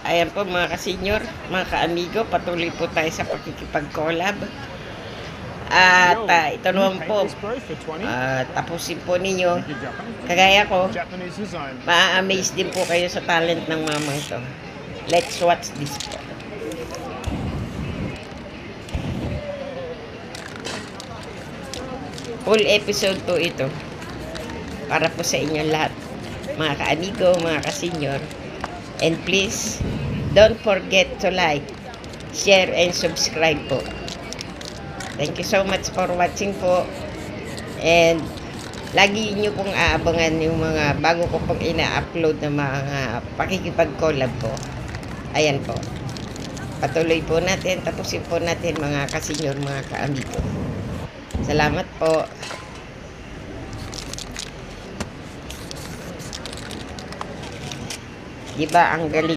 Ayan po mga kasenyor, mga kaamigo, patuloy po tayo sa pakikipag-collab. At ito naman po, tapusin po ninyo. Kagaya ko, ma-amaze din po kayo sa talent ng mamang to. Let's watch this po. Full episode po ito. Para po sa inyong lahat, mga kaamigo, mga kasenyor. And please, don't forget to like, share, and subscribe po. Thank you so much for watching po. And lagi nyo pong aabangan yung mga bago ko pong ina-upload na mga pakikipag-collab po. Ayan po. Patuloy po natin, tapusin po natin mga kasenyor, mga kaamigo. Salamat po. Diba ang galing?